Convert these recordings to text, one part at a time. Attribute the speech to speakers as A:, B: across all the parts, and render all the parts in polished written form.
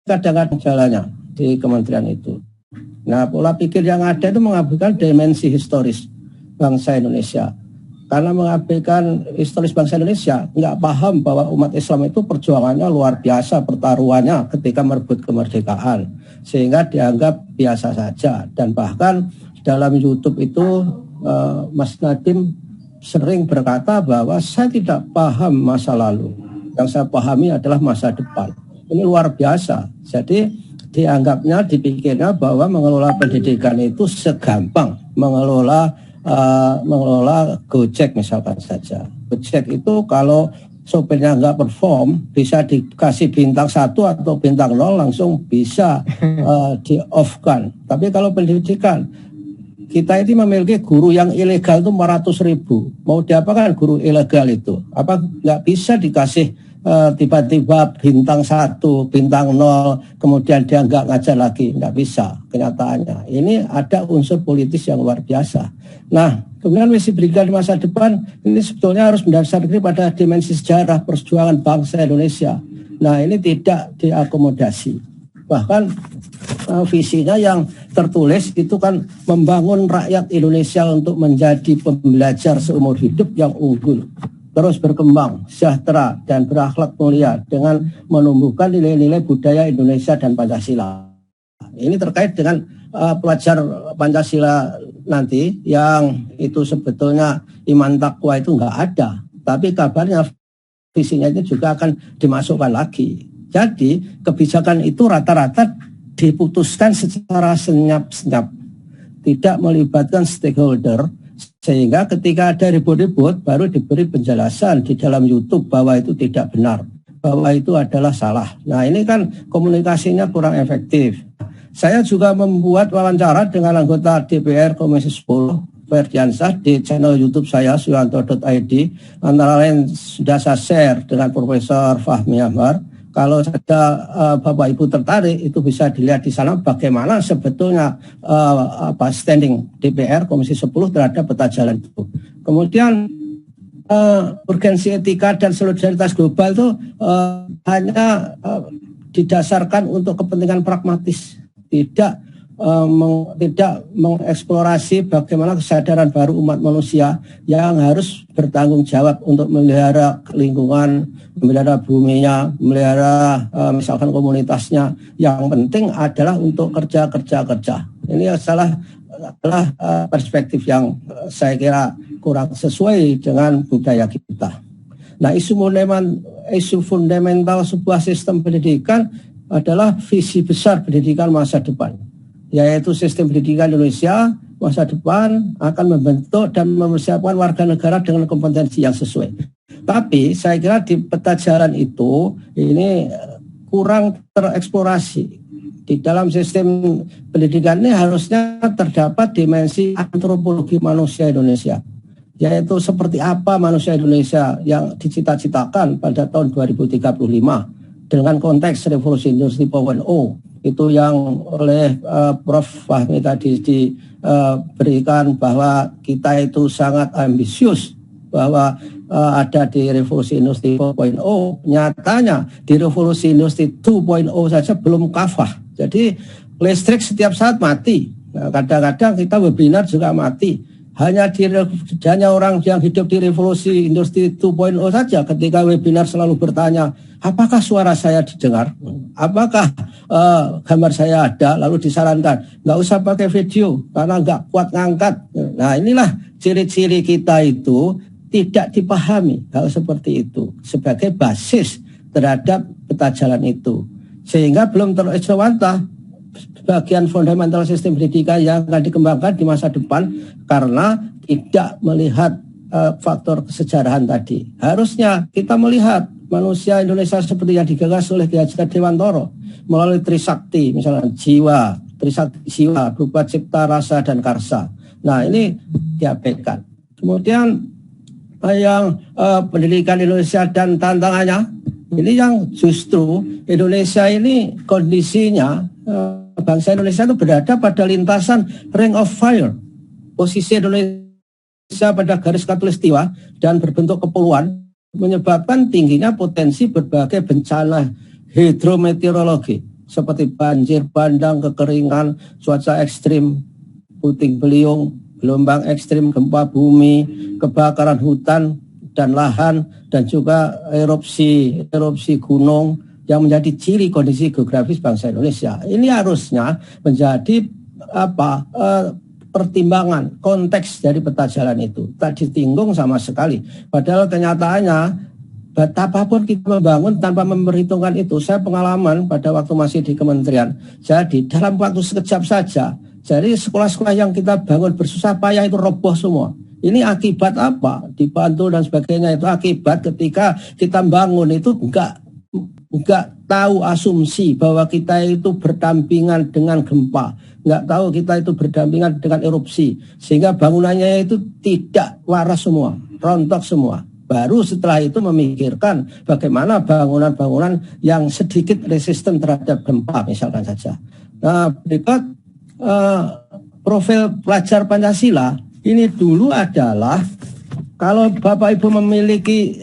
A: kadang-kadang jalannya di kementerian itu. Nah, pola pikir yang ada itu mengabaikan dimensi historis bangsa Indonesia. Karena mengabaikan historis bangsa Indonesia, nggak paham bahwa umat Islam itu perjuangannya luar biasa, pertaruhannya ketika merebut kemerdekaan. Sehingga dianggap biasa saja. Dan bahkan dalam YouTube itu Mas Nadiem sering berkata bahwa saya tidak paham masa lalu. Yang saya pahami adalah masa depan. Ini luar biasa. Jadi dianggapnya, dipikirnya bahwa mengelola pendidikan itu segampang mengelola Gojek misalkan saja. Gojek itu kalau sopirnya nggak perform bisa dikasih bintang 1 atau bintang 0 langsung bisa di off kan. Tapi kalau pendidikan, kita ini memiliki guru yang ilegal itu 400.000. Mau diapakan guru ilegal itu? Apa nggak bisa dikasih tiba-tiba bintang 1, bintang 0, kemudian dia nggak ngajar lagi? Nggak bisa kenyataannya. Ini ada unsur politis yang luar biasa. Nah, kemudian misi pendidikan di masa depan ini sebetulnya harus mendasar diri pada dimensi sejarah perjuangan bangsa Indonesia. Nah, ini tidak diakomodasi. Bahkan visinya yang tertulis itu kan membangun rakyat Indonesia untuk menjadi pembelajar seumur hidup yang unggul, terus berkembang, sejahtera, dan berakhlak mulia dengan menumbuhkan nilai-nilai budaya Indonesia dan Pancasila. Ini terkait dengan pelajar Pancasila nanti yang itu sebetulnya iman takwa itu nggak ada. Tapi kabarnya visinya itu juga akan dimasukkan lagi. Jadi kebijakan itu rata-rata diputuskan secara senyap-senyap, tidak melibatkan stakeholder. Sehingga ketika ada ribut-ribut baru diberi penjelasan di dalam YouTube bahwa itu tidak benar, bahwa itu adalah salah. Nah, ini kan komunikasinya kurang efektif. Saya juga membuat wawancara dengan anggota DPR Komisi 10 Ferdiansyah di channel YouTube saya suyanto.id. Antara lain sudah saya share dengan Profesor Fahmi Amar. Kalau ada Bapak Ibu tertarik, itu bisa dilihat di sana bagaimana sebetulnya standing DPR Komisi 10 terhadap peta jalan itu. Kemudian urgensi etika dan solidaritas global itu hanya didasarkan untuk kepentingan pragmatis, tidak mengeksplorasi bagaimana kesadaran baru umat manusia yang harus bertanggung jawab untuk memelihara lingkungan, memelihara buminya, memelihara misalkan komunitasnya. Yang penting adalah untuk kerja. Ini adalah perspektif yang saya kira kurang sesuai dengan budaya kita. Nah, isu fundamental sebuah sistem pendidikan adalah visi besar pendidikan masa depan, yaitu sistem pendidikan Indonesia masa depan akan membentuk dan mempersiapkan warga negara dengan kompetensi yang sesuai. Tapi saya kira di peta jalan itu ini kurang tereksplorasi. Di dalam sistem pendidikan ini harusnya terdapat dimensi antropologi manusia Indonesia, yaitu seperti apa manusia Indonesia yang dicita-citakan pada tahun 2035 dengan konteks revolusi industri 4.0. Itu yang oleh Prof. Fahmi tadi diberikan bahwa kita itu sangat ambisius bahwa ada di revolusi industri 4.0. Nyatanya di revolusi industri 2.0 saja belum kafah. Jadi listrik setiap saat mati. Nah, kadang-kadang kita webinar juga mati. Hanya orang yang hidup di revolusi industri 2.0 saja ketika webinar selalu bertanya, apakah suara saya didengar? Apakah gambar saya ada? Lalu disarankan, nggak usah pakai video karena nggak kuat ngangkat. Nah, inilah ciri-ciri kita itu tidak dipahami hal seperti itu sebagai basis terhadap peta jalan itu. Sehingga belum terejawantah bagian fundamental sistem pendidikan yang akan dikembangkan di masa depan karena tidak melihat faktor kesejarahan tadi. Harusnya kita melihat manusia Indonesia seperti yang digagas oleh Ki Hajar Dewantoro melalui Trisakti, misalnya Trisakti jiwa berupa cipta, rasa, dan karsa. Nah, ini diabaikan. Kemudian yang pendidikan Indonesia dan tantangannya, ini yang justru Indonesia ini kondisinya bangsa Indonesia itu berada pada lintasan ring of fire. Posisi Indonesia pada garis khatulistiwa dan berbentuk kepulauan menyebabkan tingginya potensi berbagai bencana hidrometeorologi. seperti banjir bandang, kekeringan, cuaca ekstrim, puting beliung, gelombang ekstrim, gempa bumi, kebakaran hutan dan lahan, dan juga erupsi gunung yang menjadi ciri kondisi geografis bangsa Indonesia. Ini harusnya menjadi pertimbangan konteks dari peta jalan itu. Tak ditinggung sama sekali. Padahal kenyataannya betapapun kita membangun tanpa memperhitungkan itu. Saya pengalaman pada waktu masih di kementerian. Jadi dalam waktu sekejap saja, jadi sekolah-sekolah yang kita bangun bersusah payah itu roboh semua. Ini akibat apa? Dibantu dan sebagainya, itu akibat ketika kita bangun itu enggak tahu asumsi bahwa kita itu berdampingan dengan gempa, enggak tahu kita itu berdampingan dengan erupsi, sehingga bangunannya itu tidak waras semua, rontok semua. Baru setelah itu memikirkan bagaimana bangunan-bangunan yang sedikit resisten terhadap gempa misalkan saja. Nah, berikut profil pelajar Pancasila. Ini dulu adalah, kalau Bapak Ibu memiliki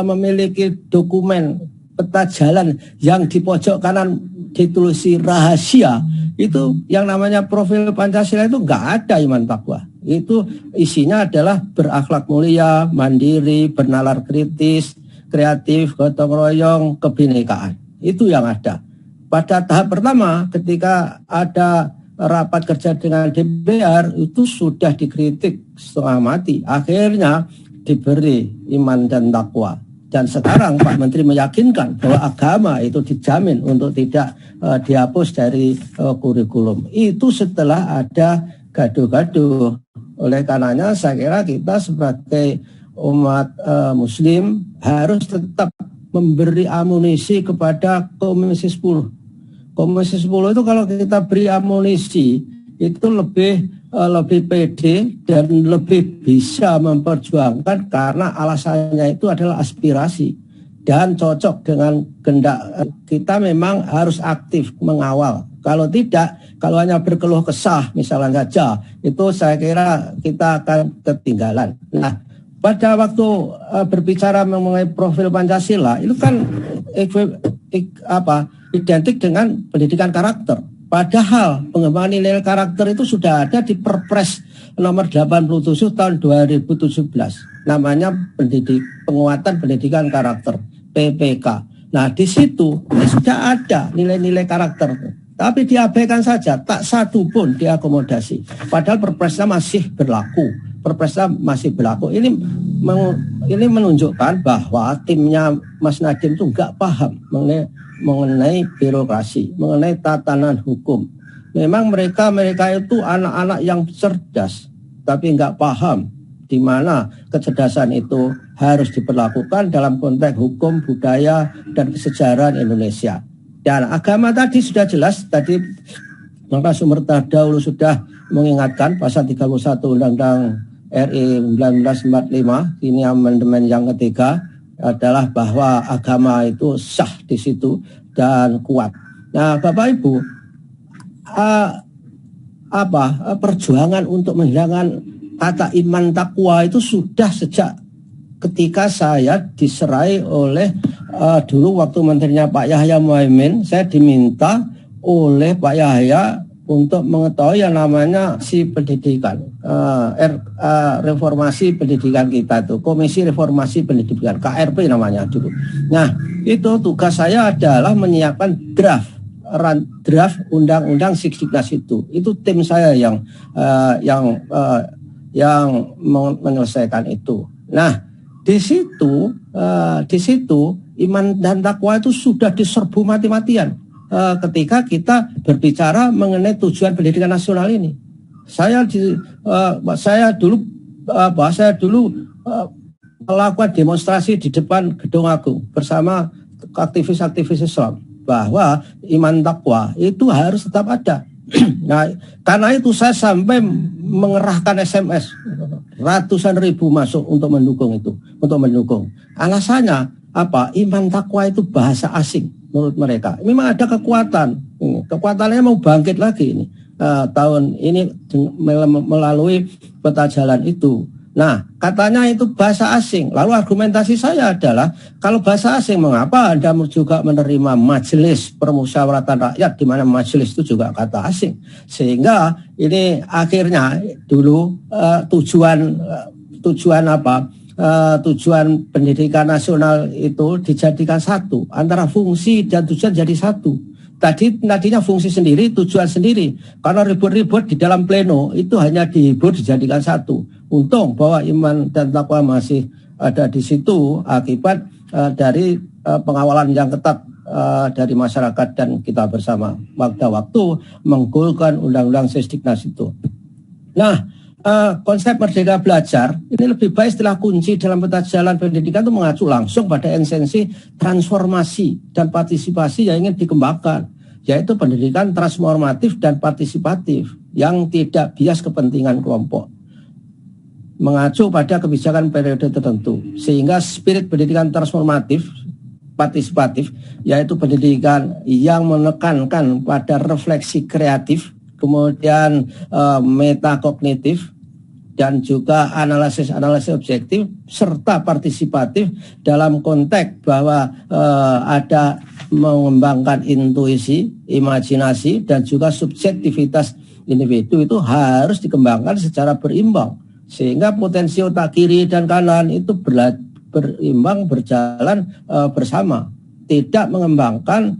A: memiliki dokumen peta jalan yang di pojok kanan ditulis rahasia, itu yang namanya profil Pancasila itu nggak ada iman takwa. Itu isinya adalah berakhlak mulia, mandiri, bernalar kritis, kreatif, gotong royong, kebinekaan. Itu yang ada. Pada tahap pertama ketika ada rapat kerja dengan DPR itu sudah dikritik setengah mati. Akhirnya diberi iman dan takwa. Dan sekarang Pak Menteri meyakinkan bahwa agama itu dijamin untuk tidak dihapus dari kurikulum. Itu setelah ada gaduh-gaduh. Oleh karenanya saya kira kita sebagai umat Muslim harus tetap memberi amunisi kepada Komisi 10. Komisi 10 itu kalau kita beri amunisi itu lebih pede dan lebih bisa memperjuangkan, karena alasannya itu adalah aspirasi dan cocok dengan kehendak kita. Memang harus aktif mengawal. Kalau tidak, kalau hanya berkeluh kesah misalnya saja, itu saya kira kita akan ketinggalan. Nah, pada waktu berbicara mengenai profil Pancasila itu kan identik dengan pendidikan karakter. Padahal pengembangan nilai karakter itu sudah ada di Perpres nomor 87 tahun 2017. Namanya penguatan pendidikan karakter, PPK. Nah, di situ sudah ada nilai-nilai karakter. Tapi diabaikan saja, tak satu pun diakomodasi. Padahal Perpresnya masih berlaku. Ini menunjukkan bahwa timnya Mas Nadiem itu nggak paham mengenai birokrasi, mengenai tatanan hukum. Memang mereka itu anak-anak yang cerdas, tapi nggak paham di mana kecerdasan itu harus diperlakukan dalam konteks hukum, budaya, dan kesejarahan Indonesia. Dan agama tadi sudah jelas, tadi maka sumber terdahulu sudah mengingatkan pasal 31 Undang-Undang RI 1945, ini amandemen yang ketiga, adalah bahwa agama itu sah di situ dan kuat. Nah, Bapak Ibu, perjuangan untuk menghilangkan kata iman takwa itu sudah sejak ketika saya diserai oleh dulu waktu menterinya Pak Yahya Muhaimin, saya diminta oleh Pak Yahya untuk mengetahui yang namanya pendidikan, reformasi pendidikan kita itu, Komisi Reformasi Pendidikan, KRP namanya dulu. Nah, itu tugas saya adalah menyiapkan draft Undang-Undang Sikdiknas itu. Itu tim saya yang menyelesaikan itu. Nah, di situ iman dan takwa itu sudah diserbu mati-matian. Ketika kita berbicara mengenai tujuan pendidikan nasional ini, saya dulu melakukan demonstrasi di depan Gedung Agung bersama aktivis-aktivis Islam bahwa iman takwa itu harus tetap ada. Nah, karena itu saya sampai mengerahkan SMS ratusan ribu masuk untuk mendukung itu, Alasannya apa? Iman takwa itu bahasa asing menurut mereka. Memang ada kekuatannya mau bangkit lagi ini tahun ini melalui peta jalan itu. Nah, katanya itu bahasa asing. Lalu argumentasi saya adalah, kalau bahasa asing, mengapa Anda juga menerima majelis permusyawaratan rakyat, di mana majelis itu juga kata asing. Sehingga ini akhirnya dulu tujuan pendidikan nasional itu dijadikan satu, antara fungsi dan tujuan jadi satu. Tadinya fungsi sendiri, tujuan sendiri. Karena ribut-ribut di dalam pleno itu hanya dihibur dijadikan satu. Untung bahwa iman dan takwa masih ada di situ akibat dari pengawalan yang ketat dari masyarakat dan kita bersama pada waktu menggolkan undang-undang Sesdiknas itu. Nah, konsep merdeka belajar ini lebih baik istilah kunci dalam peta jalan pendidikan itu mengacu langsung pada esensi transformasi dan partisipasi yang ingin dikembangkan, yaitu pendidikan transformatif dan partisipatif yang tidak bias kepentingan kelompok, mengacu pada kebijakan periode tertentu, sehingga spirit pendidikan transformatif partisipatif yaitu pendidikan yang menekankan pada refleksi kreatif, kemudian metakognitif, dan juga analisis objektif serta partisipatif dalam konteks bahwa ada mengembangkan intuisi, imajinasi, dan juga subjektivitas individu itu harus dikembangkan secara berimbang sehingga potensi otak kiri dan kanan itu berimbang, berjalan bersama, tidak mengembangkan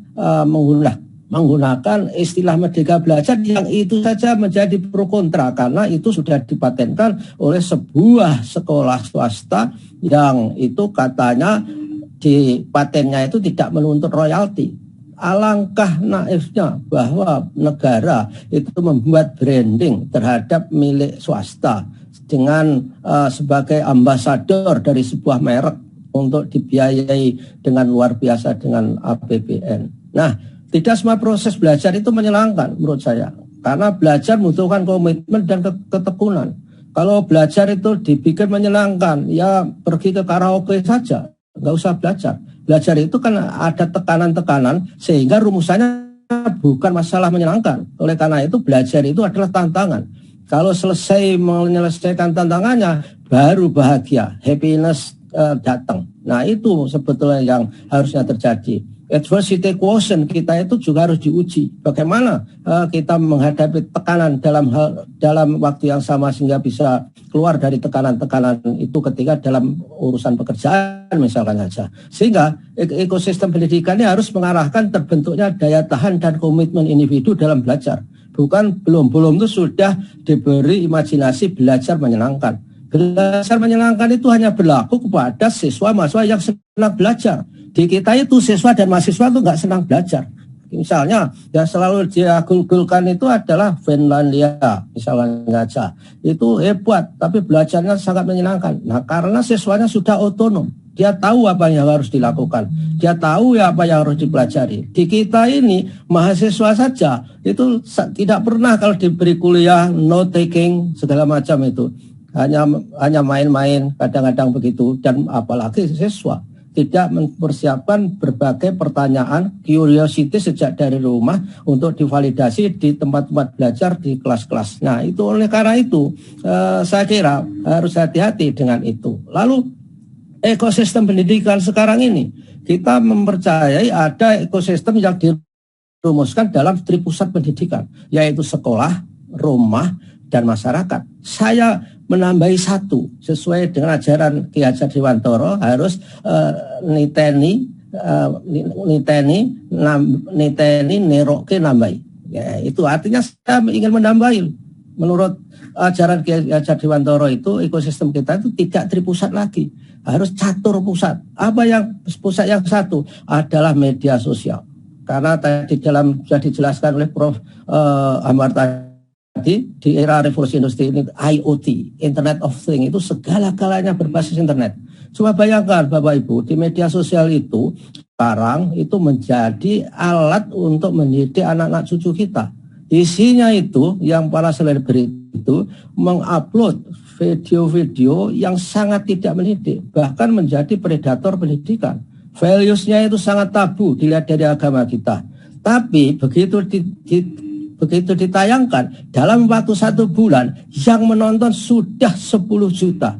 A: menggunakan istilah merdeka belajar yang itu saja menjadi pro kontra karena itu sudah dipatenkan oleh sebuah sekolah swasta yang itu katanya di patennya itu tidak menuntut royalti. Alangkah naifnya bahwa negara itu membuat branding terhadap milik swasta dengan sebagai ambasador dari sebuah merek untuk dibiayai dengan luar biasa dengan APBN. Nah, tidak semua proses belajar itu menyenangkan menurut saya. Karena belajar membutuhkan komitmen dan ketekunan. Kalau belajar itu dibikin menyenangkan, ya pergi ke karaoke saja, nggak usah belajar. Belajar itu kan ada tekanan-tekanan sehingga rumusannya bukan masalah menyenangkan. Oleh karena itu belajar itu adalah tantangan. Kalau selesai menyelesaikan tantangannya, baru bahagia, happiness datang. Nah itu sebetulnya yang harusnya terjadi. Adversity quotient kita itu juga harus diuji. Bagaimana kita menghadapi tekanan dalam waktu yang sama sehingga bisa keluar dari tekanan-tekanan itu ketika dalam urusan pekerjaan misalkan saja. Sehingga ekosistem pendidikan ini harus mengarahkan terbentuknya daya tahan dan komitmen individu dalam belajar. Bukan belum itu sudah diberi imajinasi belajar menyenangkan. Belajar menyenangkan itu hanya berlaku kepada siswa-mahasiswa yang senang belajar. Di kita itu siswa dan mahasiswa itu nggak senang belajar. Misalnya yang selalu diagul-agulkan itu adalah Finlandia misalnya saja. Itu hebat tapi belajarnya sangat menyenangkan. Nah karena siswanya sudah otonom. Dia tahu apa yang harus dilakukan. Dia tahu ya apa yang harus dipelajari. Di kita ini mahasiswa saja itu tidak pernah kalau diberi kuliah note taking segala macam itu. Hanya main-main kadang-kadang begitu. Dan apalagi siswa tidak mempersiapkan berbagai pertanyaan, curiosity sejak dari rumah untuk divalidasi di tempat-tempat belajar di kelas-kelas. Nah itu oleh karena itu saya kira harus hati-hati dengan itu. Lalu ekosistem pendidikan sekarang ini kita mempercayai ada ekosistem yang dirumuskan dalam tripusat pendidikan, yaitu sekolah, rumah, dan masyarakat. Saya menambahi satu sesuai dengan ajaran Ki Hajar Dewantara harus niteni neroke nambahi. Ya, itu artinya saya ingin menambahi. Menurut ajaran Ki Hajar Dewantara itu ekosistem kita itu tidak tripusat lagi, harus catur pusat. Apa yang pusat yang satu adalah media sosial. Karena tadi sudah dijelaskan oleh Prof. Amar tadi di era revolusi industri ini IoT, Internet of Things itu segala-galanya berbasis internet. Coba bayangkan Bapak Ibu, di media sosial itu sekarang itu menjadi alat untuk mendidik anak-anak cucu kita. Isinya itu yang para selebriti itu mengupload video-video yang sangat tidak mendidik, bahkan menjadi predator pendidikan. Values-nya itu sangat tabu dilihat dari agama kita. Tapi begitu begitu ditayangkan dalam waktu 1 bulan yang menonton sudah 10 juta.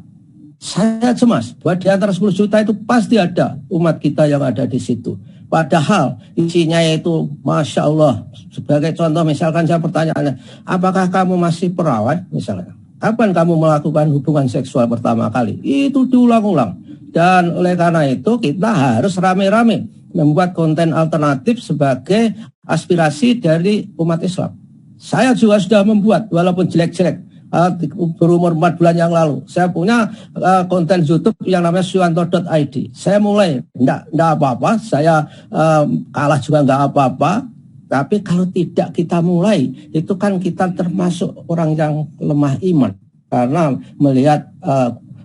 A: Saya cemas bahwa di antara 10 juta itu pasti ada umat kita yang ada di situ. Padahal isinya itu Masya Allah. Sebagai contoh misalkan saya pertanyaannya, apakah kamu masih perawan misalnya? Kapan kamu melakukan hubungan seksual pertama kali? Itu diulang-ulang. Dan oleh karena itu kita harus rame-rame membuat konten alternatif sebagai aspirasi dari umat Islam. Saya juga sudah membuat walaupun jelek-jelek. Berumur 4 bulan yang lalu saya punya konten YouTube yang namanya suwanto.id. Saya mulai enggak apa-apa, saya kalah juga enggak apa-apa. Tapi kalau tidak kita mulai, itu kan kita termasuk orang yang lemah iman. Karena melihat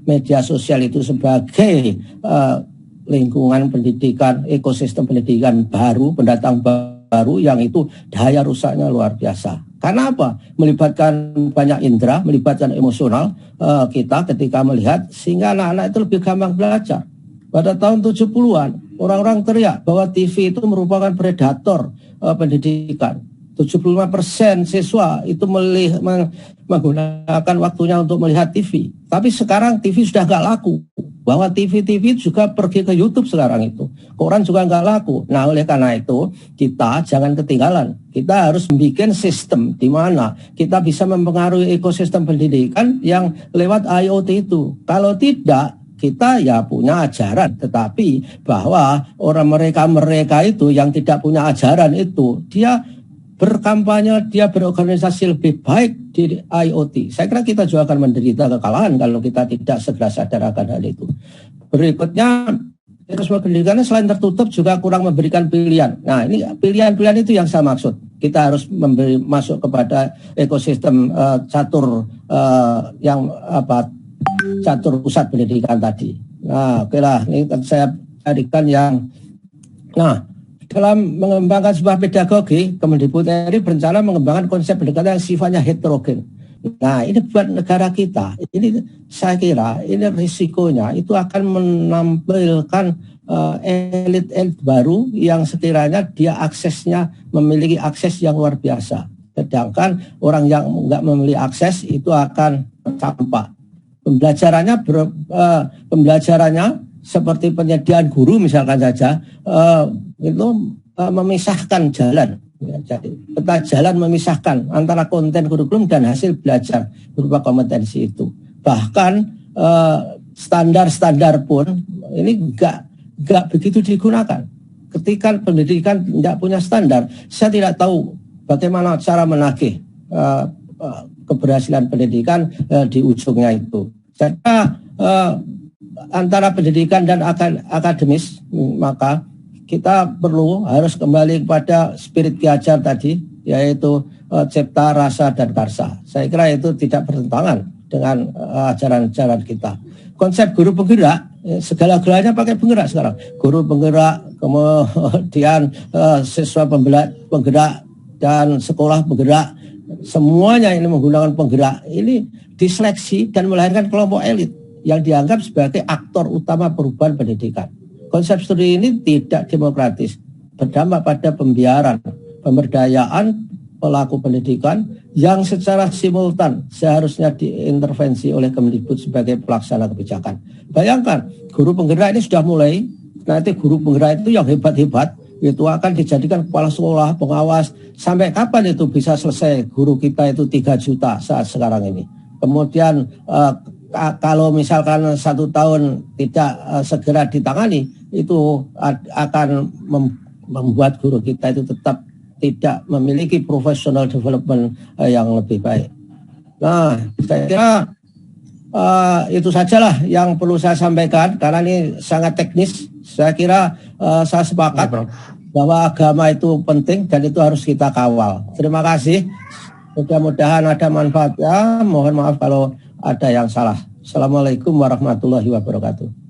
A: media sosial itu sebagai lingkungan pendidikan, ekosistem pendidikan baru, pendatang baru yang itu daya rusaknya luar biasa. Karena apa? Melibatkan banyak indera, melibatkan emosional kita ketika melihat, sehingga anak-anak itu lebih gampang belajar. Pada tahun 70-an, orang-orang teriak bahwa TV itu merupakan predator pendidikan. 75% siswa itu menggunakan waktunya untuk melihat TV. Tapi sekarang TV sudah nggak laku. Bahwa TV juga pergi ke YouTube sekarang itu. Koran juga nggak laku. Nah, oleh karena itu, kita jangan ketinggalan. Kita harus membuat sistem di mana kita bisa mempengaruhi ekosistem pendidikan yang lewat IoT itu. Kalau tidak, kita ya punya ajaran, tetapi bahwa orang mereka itu yang tidak punya ajaran itu, dia berkampanye, dia berorganisasi lebih baik di IoT. Saya kira kita juga akan menderita kekalahan kalau kita tidak segera sadar akan hal itu. Berikutnya, ekosistem pendidikan selain tertutup juga kurang memberikan pilihan. Nah, ini pilihan-pilihan itu yang saya maksud. Kita harus masuk kepada ekosistem catur pusat pendidikan tadi. Nah, oke lah, ini saya carikan yang, dalam mengembangkan sebuah pedagogi, Kemendikbudristek berencana mengembangkan konsep pendekatan yang sifatnya heterogen. Nah, ini buat negara kita, ini saya kira ini risikonya itu akan menampilkan elit-elit baru yang sekiranya dia memiliki akses yang luar biasa. Sedangkan orang yang nggak memiliki akses itu akan campak. Pembelajarannya seperti penyediaan guru misalkan saja itu memisahkan jalan. Ya, jadi peta jalan memisahkan antara konten kurikulum dan hasil belajar berupa kompetensi itu. Bahkan standar-standar pun ini nggak begitu digunakan. Ketika pendidikan tidak punya standar, saya tidak tahu bagaimana cara menagih keberhasilan pendidikan di ujungnya itu. Jadi antara pendidikan dan akademis, maka kita harus kembali kepada spirit Ki Hajar tadi, yaitu cipta, rasa, dan karsa. Saya kira itu tidak bertentangan dengan ajaran-ajaran kita. Konsep guru penggerak, segala-galanya pakai penggerak sekarang. Guru penggerak, kemudian siswa penggerak, dan sekolah penggerak. Semuanya ini menggunakan penggerak. Ini diseleksi dan melahirkan kelompok elit yang dianggap sebagai aktor utama perubahan pendidikan. Konsep studi ini tidak demokratis, berdampak pada pembiaran, pemberdayaan pelaku pendidikan yang secara simultan seharusnya diintervensi oleh Kemendikbud sebagai pelaksana kebijakan. Bayangkan, guru penggerak ini sudah mulai, nanti guru penggerak itu yang hebat-hebat, itu akan dijadikan kepala sekolah, pengawas. Sampai kapan itu bisa selesai guru kita itu 3 juta saat sekarang ini. Kemudian kalau misalkan 1 tahun tidak segera ditangani, itu akan membuat guru kita itu tetap tidak memiliki professional development yang lebih baik. Nah, saya kira itu sajalah yang perlu saya sampaikan karena ini sangat teknis. Saya kira saya sepakat bahwa agama itu penting dan itu harus kita kawal. Terima kasih. Mudah-mudahan ada manfaatnya. Mohon maaf kalau ada yang salah. Assalamualaikum warahmatullahi wabarakatuh.